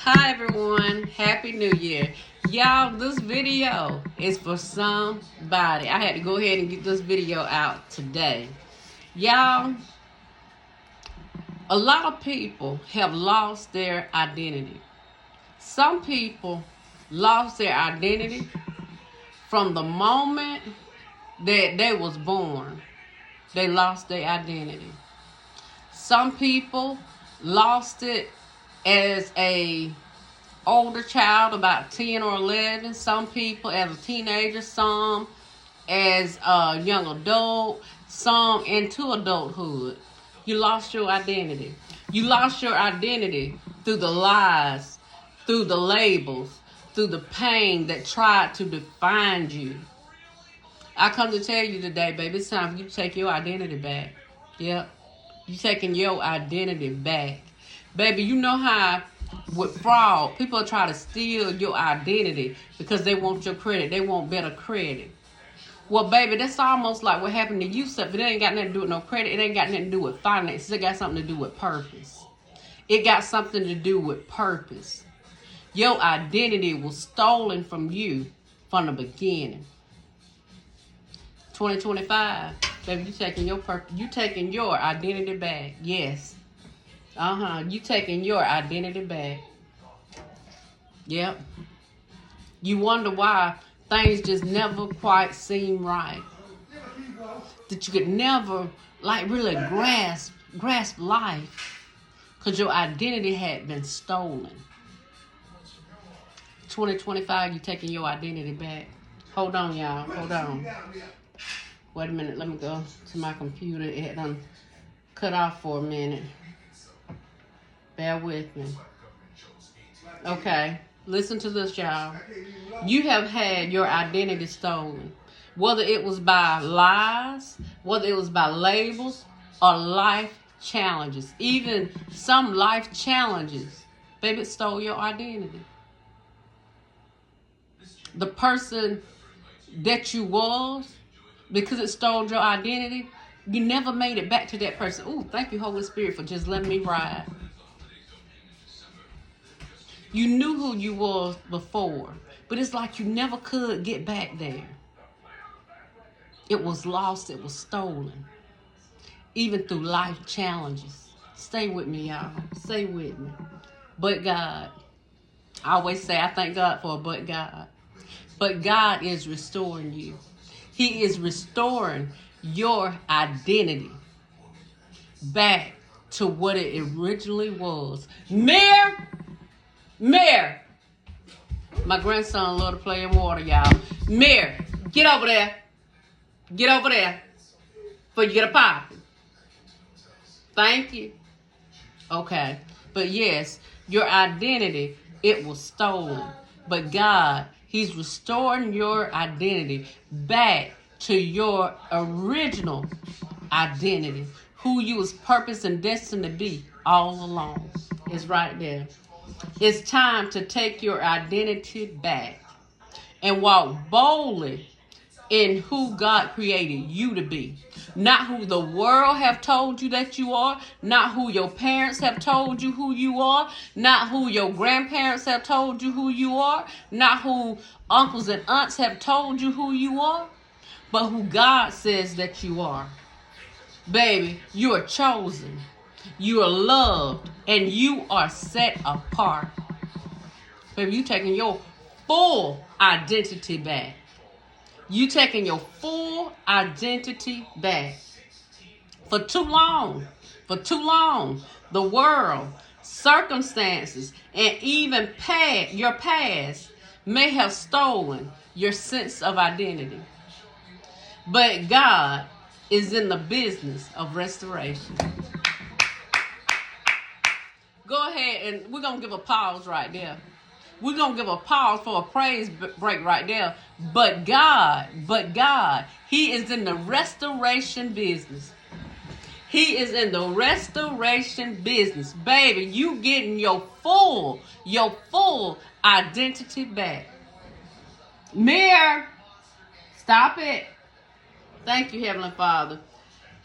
Hi everyone, Happy New Year. Y'all, this video is for somebody. I had to go ahead and get this video out today. Y'all, a lot of people have lost their identity. Some people lost their identity from the moment that they was born. They lost their identity. Some people lost it as a older child, about 10 or 11. Some people as a teenager, some as a young adult, some into adulthood. You lost your identity. You lost your identity through the lies, through the labels, through the pain that tried to define you. I come to tell you today, baby, it's time for you to take your identity back. Yep. You taking your identity back. Baby, you know how with fraud, people try to steal your identity because they want your credit. They want better credit. Well, baby, that's almost like what happened to you. It ain't got nothing to do with no credit. It ain't got nothing to do with finances. It got something to do with purpose. It got something to do with purpose. Your identity was stolen from you from the beginning. 2025, baby, you taking your purpose. You taking your identity back. Yes. You taking your identity back. Yep. You wonder why things just never quite seem right. That you could never really grasp life. Because your identity had been stolen. 2025, you taking your identity back. Hold on, y'all. Hold on. Wait a minute. Let me go to my computer. It had done cut off for a minute. Bear with me. Okay. Listen to this, y'all. You have had your identity stolen. Whether it was by lies, whether it was by labels, or life challenges. Even some life challenges, baby, it stole your identity. The person that you was, because it stole your identity, you never made it back to that person. Ooh, thank you, Holy Spirit, for just letting me ride. You knew who you was before, but it's like you never could get back there. It was lost, it was stolen, even through life challenges. Stay with me, y'all. Stay with me. But God, I always say I thank God for a but God. But God is restoring you. He is restoring your identity back to what it originally was. Mirror. My grandson love to play in water, y'all. Mirror, get over there. Get over there before you get a pop. Thank you. Okay. But yes, your identity, it was stolen. But God, He's restoring your identity back to your original identity. Who you was purposed and destined to be all along. It's right there. It's time to take your identity back and walk boldly in who God created you to be. Not who the world have told you that you are. Not who your parents have told you who you are. Not who your grandparents have told you who you are. Not who uncles and aunts have told you who you are. But who God says that you are. Baby, you are chosen. You are loved. And you are set apart. Baby, you taking your full identity back. You taking your full identity back. For too long, the world, circumstances, and even your past may have stolen your sense of identity. But God is in the business of restoration. Go ahead and we're going to give a pause right there. We're going to give a pause for a praise break right there. But God, He is in the restoration business. He is in the restoration business. Baby, you getting your full identity back. Mirror, stop it. Thank you, Heavenly Father.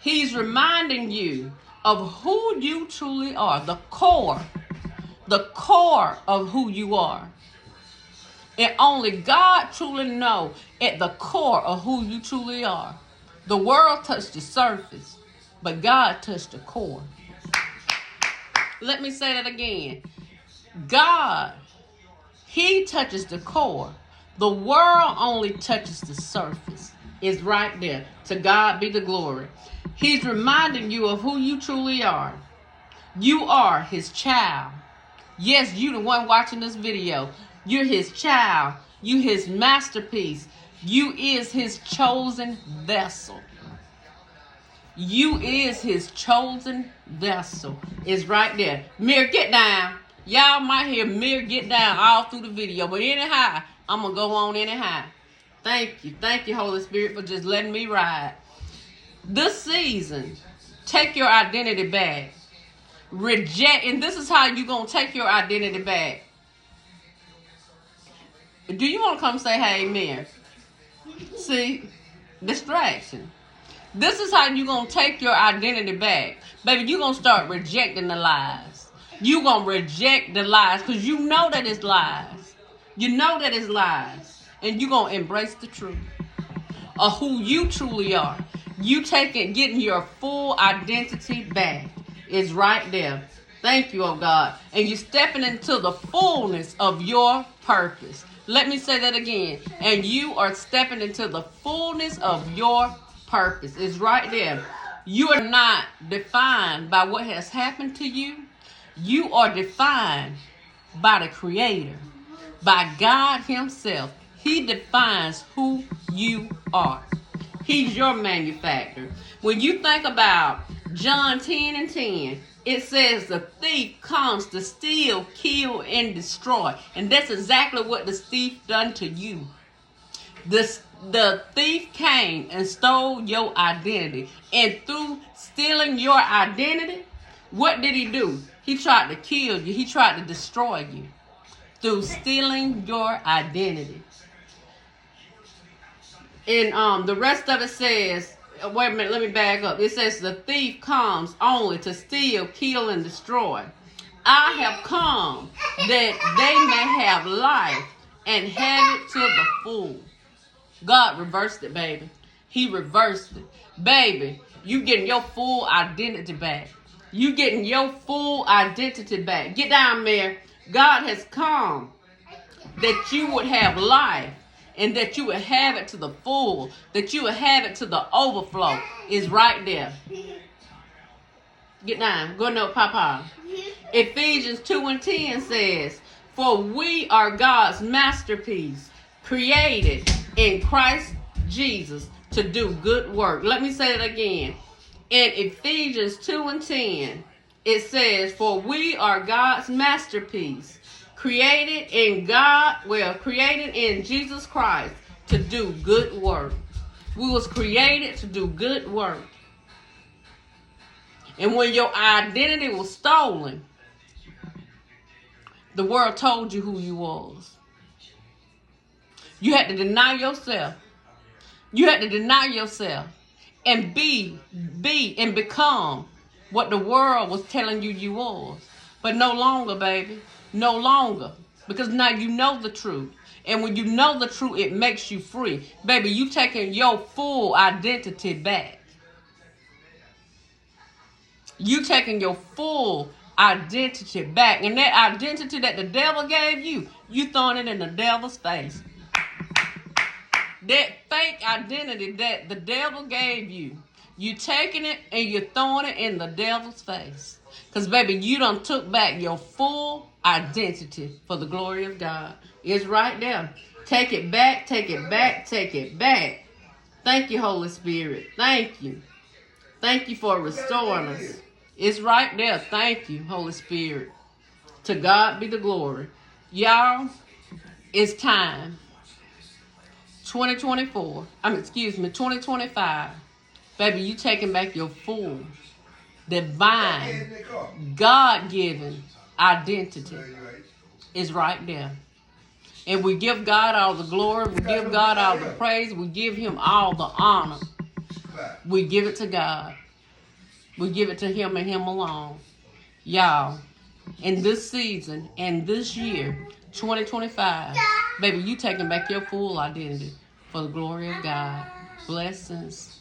He's reminding you of who you truly are, the core the core of who you are. And only God truly knows at the core of who you truly are. The world touched the surface, but God touched the core. Let me say that again. God, He touches the core. The world only touches the surface. It's right there. To God be the glory. He's reminding you of who you truly are. You are His child. Yes, you the one watching this video. You're His child. You His masterpiece. You is His chosen vessel. You is His chosen vessel. It's right there. Mir, get down. Y'all might hear Mir get down all through the video. But anyhow, I'm going to go on anyhow. Thank you. Thank you, Holy Spirit, for just letting me ride. This season, take your identity back. Reject, and this is how you're going to take your identity back. Do you want to come say, hey, Mir? See? Distraction. This is how you're going to take your identity back. Baby, you're going to start rejecting the lies. You're going to reject the lies because you know that it's lies. You know that it's lies. And you're going to embrace the truth of who you truly are. You getting your full identity back. It's right there. Thank you, oh God. And you're stepping into the fullness of your purpose. Let me say that again. And you are stepping into the fullness of your purpose. It's right there. You are not defined by what has happened to you. You are defined by the Creator, by God Himself. He defines who you are. He's your manufacturer. When you think about John 10:10, it says the thief comes to steal, kill, and destroy. And that's exactly what the thief done to you. The thief came and stole your identity. And through stealing your identity, what did he do? He tried to kill you. He tried to destroy you through stealing your identity. And the rest of it says, wait a minute, let me back up. It says the thief comes only to steal, kill, and destroy. I have come that they may have life and have it to the full. God reversed it, baby. He reversed it. Baby, you getting your full identity back. You getting your full identity back. Get down there. God has come that you would have life and that you would have it to the full, that you would have it to the overflow. Is right there. Get down. Go no, Papa. Ephesians 2:10 says, for we are God's masterpiece, created in Christ Jesus to do good work. Let me say it again. In Ephesians 2:10, it says, for we are God's masterpiece, created in Jesus Christ to do good work. We was created to do good work. And when your identity was stolen, the world told you who you was. You had to deny yourself. You had to deny yourself and be and become what the world was telling you you was. But no longer, baby. No longer. Because now you know the truth. And when you know the truth, it makes you free. Baby, you taking your full identity back. You taking your full identity back. And that identity that the devil gave you, you throwing it in the devil's face. That fake identity that the devil gave you, you taking it and you're throwing it in the devil's face. Because, baby, you done took back your full identity for the glory of God. It's right there. Take it back, take it back, take it back. Thank you, Holy Spirit. Thank you. Thank you for restoring us. It's right there. Thank you, Holy Spirit. To God be the glory. Y'all, it's time. 2025. Baby, you taking back your full, divine, God-given identity. Is right there. And we give God all the glory. We give God all the praise. We give Him all the honor. We give it to God. We give it to Him and Him alone. Y'all, in this season and this year, 2025, baby, you taking back your full identity for the glory of God. Blessings.